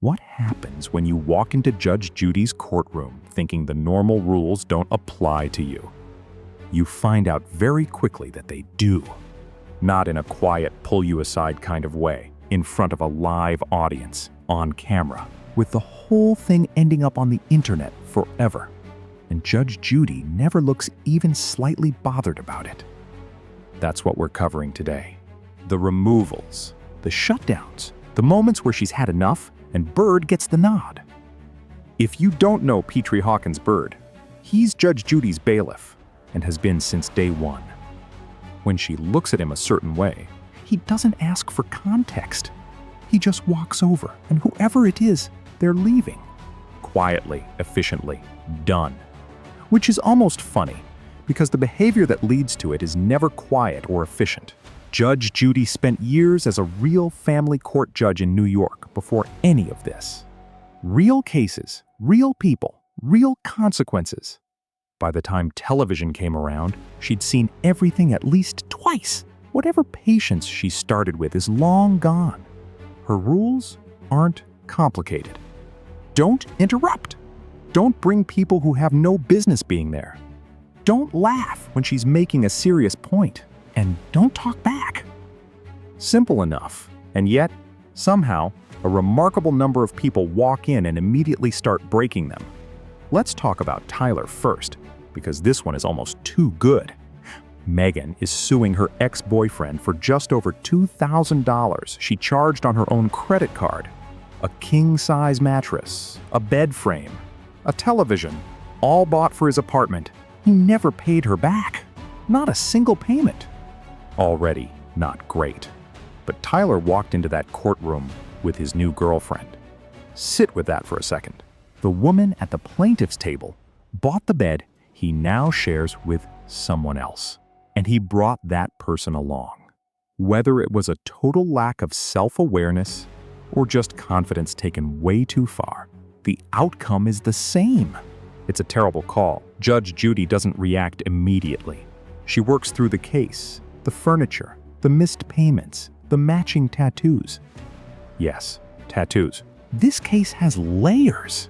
What happens when you walk into Judge Judy's courtroom thinking the normal rules don't apply to you? You find out very quickly that they do. Not in a quiet, pull-you-aside kind of way, in front of a live audience, on camera, with the whole thing ending up on the internet forever. And Judge Judy never looks even slightly bothered about it. That's what we're covering today. The removals, the shutdowns, the moments where she's had enough and Bird gets the nod. If you don't know Petrie Hawkins Bird, he's Judge Judy's bailiff and has been since day one. When she looks at him a certain way, he doesn't ask for context. He just walks over, and whoever it is, they're leaving. Quietly, efficiently, done. Which is almost funny, because the behavior that leads to it is never quiet or efficient. Judge Judy spent years as a real family court judge in New York before any of this. Real cases, real people, real consequences. By the time television came around, she'd seen everything at least twice. Whatever patience she started with is long gone. Her rules aren't complicated. Don't interrupt. Don't bring people who have no business being there. Don't laugh when she's making a serious point. And don't talk back. Simple enough, and yet, somehow, a remarkable number of people walk in and immediately start breaking them. Let's talk about Tyler first, because this one is almost too good. Megan is suing her ex-boyfriend for just over $2,000 she charged on her own credit card. A king-size mattress, a bed frame, a television, all bought for his apartment. He never paid her back. Not a single payment. Already not great. But Tyler walked into that courtroom with his new girlfriend. Sit with that for a second. The woman at the plaintiff's table bought the bed he now shares with someone else. And he brought that person along. Whether it was a total lack of self-awareness or just confidence taken way too far, the outcome is the same. It's a terrible call. Judge Judy doesn't react immediately. She works through the case, the furniture, the missed payments, the matching tattoos. Yes, tattoos. This case has layers.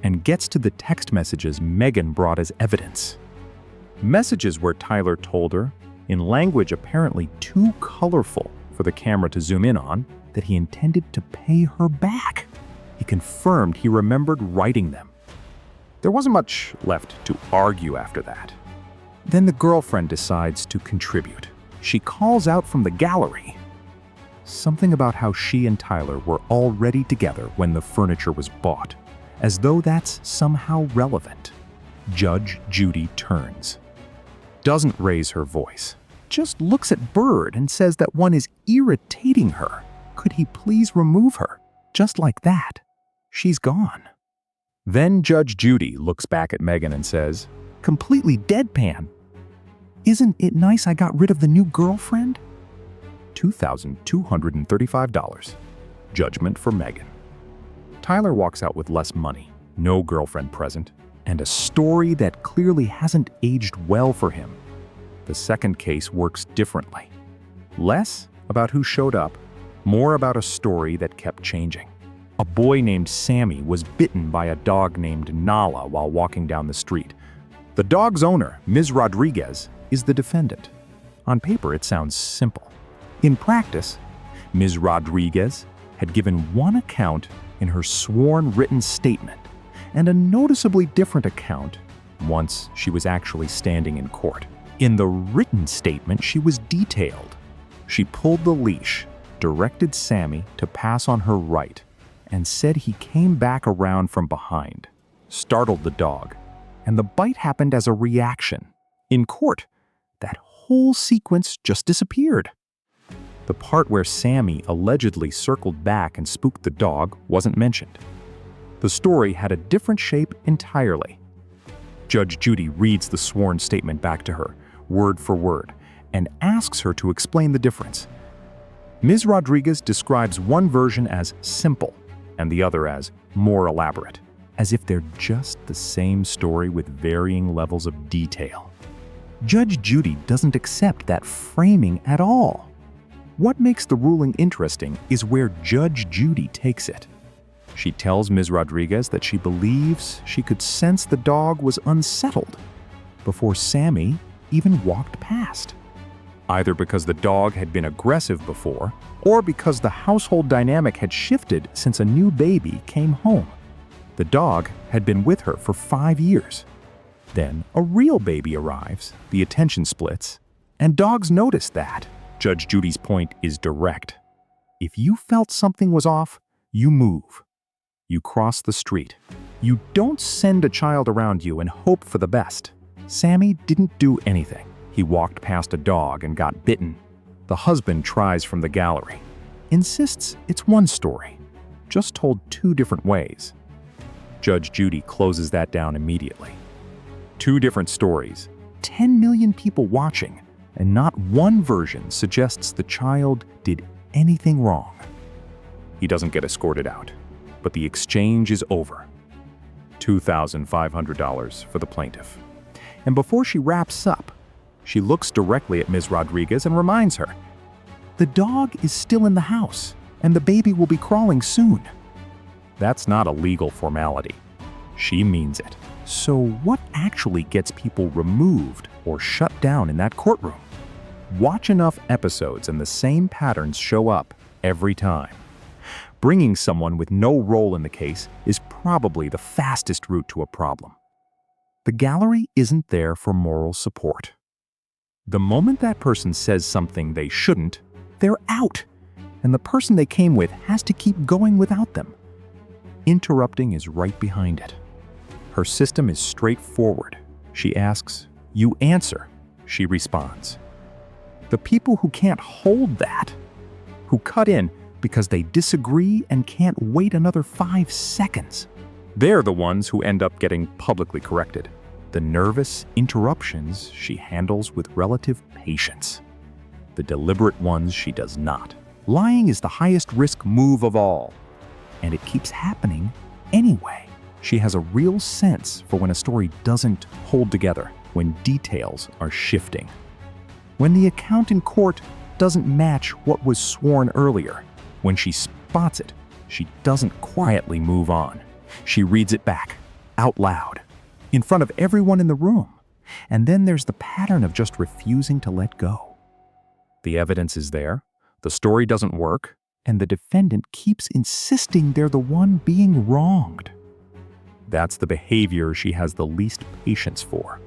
And gets to the text messages Megan brought as evidence. Messages where Tyler told her, in language apparently too colorful for the camera to zoom in on, that he intended to pay her back. He confirmed he remembered writing them. There wasn't much left to argue after that. Then the girlfriend decides to contribute. She calls out from the gallery. Something about how she and Tyler were already together when the furniture was bought, as though that's somehow relevant. Judge Judy turns. Doesn't raise her voice. Just looks at Bird and says that one is irritating her. Could he please remove her? Just like that. She's gone. Then Judge Judy looks back at Megan and says, completely deadpan, "Isn't it nice I got rid of the new girlfriend?" $2,235. Judgment for Megan. Tyler walks out with less money, no girlfriend present, and a story that clearly hasn't aged well for him. The second case works differently. Less about who showed up, more about a story that kept changing. A boy named Sammy was bitten by a dog named Nala while walking down the street. The dog's owner, Ms. Rodriguez, is the defendant. On paper, it sounds simple. In practice, Ms. Rodriguez had given one account in her sworn written statement and a noticeably different account once she was actually standing in court. In the written statement, she was detailed. She pulled the leash, directed Sammy to pass on her right, and said he came back around from behind, startled the dog, and the bite happened as a reaction. In court, that whole sequence just disappeared. The part where Sammy allegedly circled back and spooked the dog wasn't mentioned. The story had a different shape entirely. Judge Judy reads the sworn statement back to her, word for word, and asks her to explain the difference. Ms. Rodriguez describes one version as simple and the other as more elaborate, as if they're just the same story with varying levels of detail. Judge Judy doesn't accept that framing at all. What makes the ruling interesting is where Judge Judy takes it. She tells Ms. Rodriguez that she believes she could sense the dog was unsettled before Sammy even walked past. Either because the dog had been aggressive before, or because the household dynamic had shifted since a new baby came home. The dog had been with her for 5 years. Then a real baby arrives, the attention splits, and dogs notice that. Judge Judy's point is direct. If you felt something was off, you move. You cross the street. You don't send a child around you and hope for the best. Sammy didn't do anything. He walked past a dog and got bitten. The husband tries from the gallery. Insists it's one story, just told 2 different ways. Judge Judy closes that down immediately. 2 different stories, 10 million people watching, and not one version suggests the child did anything wrong. He doesn't get escorted out, but the exchange is over. $2,500 for the plaintiff. And before she wraps up, she looks directly at Ms. Rodriguez and reminds her, the dog is still in the house, and the baby will be crawling soon. That's not a legal formality. She means it. So what actually gets people removed or shut down in that courtroom? Watch enough episodes and the same patterns show up every time. Bringing someone with no role in the case is probably the fastest route to a problem. The gallery isn't there for moral support. The moment that person says something they shouldn't, they're out, and the person they came with has to keep going without them. Interrupting is right behind it. Her system is straightforward. She asks, you answer. She responds. The people who can't hold that, who cut in because they disagree and can't wait another 5 seconds, they're the ones who end up getting publicly corrected. The nervous interruptions she handles with relative patience. The deliberate ones she does not. Lying is the highest risk move of all, and it keeps happening anyway. She has a real sense for when a story doesn't hold together, when details are shifting. When the account in court doesn't match what was sworn earlier. When she spots it, she doesn't quietly move on. She reads it back, out loud, in front of everyone in the room. And then there's the pattern of just refusing to let go. The evidence is there, the story doesn't work, and the defendant keeps insisting they're the one being wronged. That's the behavior she has the least patience for.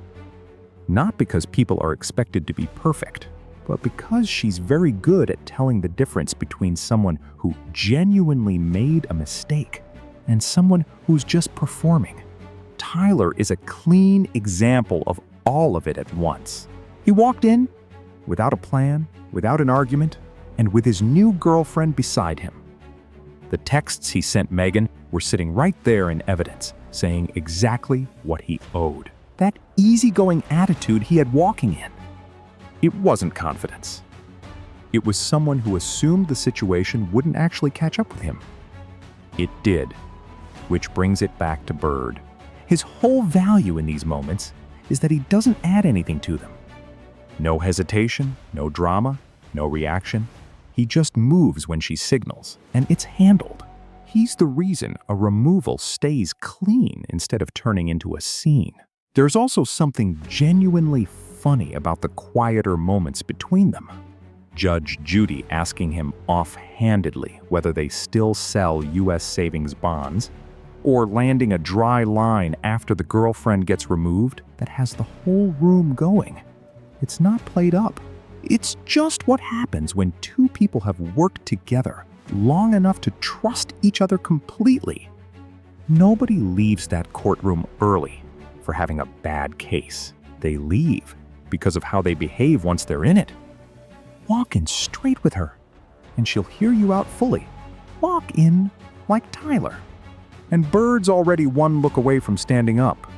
Not because people are expected to be perfect, but because she's very good at telling the difference between someone who genuinely made a mistake and someone who's just performing. Tyler is a clean example of all of it at once. He walked in without a plan, without an argument, and with his new girlfriend beside him. The texts he sent Megan were sitting right there in evidence, saying exactly what he owed. That easygoing attitude he had walking in. It wasn't confidence. It was someone who assumed the situation wouldn't actually catch up with him. It did, which brings it back to Bird. His whole value in these moments is that he doesn't add anything to them. No hesitation, no drama, no reaction. He just moves when she signals, and it's handled. He's the reason a removal stays clean instead of turning into a scene. There's also something genuinely funny about the quieter moments between them. Judge Judy asking him offhandedly whether they still sell U.S. savings bonds, or landing a dry line after the girlfriend gets removed that has the whole room going. It's not played up. It's just what happens when 2 people have worked together long enough to trust each other completely. Nobody leaves that courtroom early for having a bad case. They leave because of how they behave once they're in it. Walk in straight with her, and she'll hear you out fully. Walk in like Tyler. And Bird's already one look away from standing up.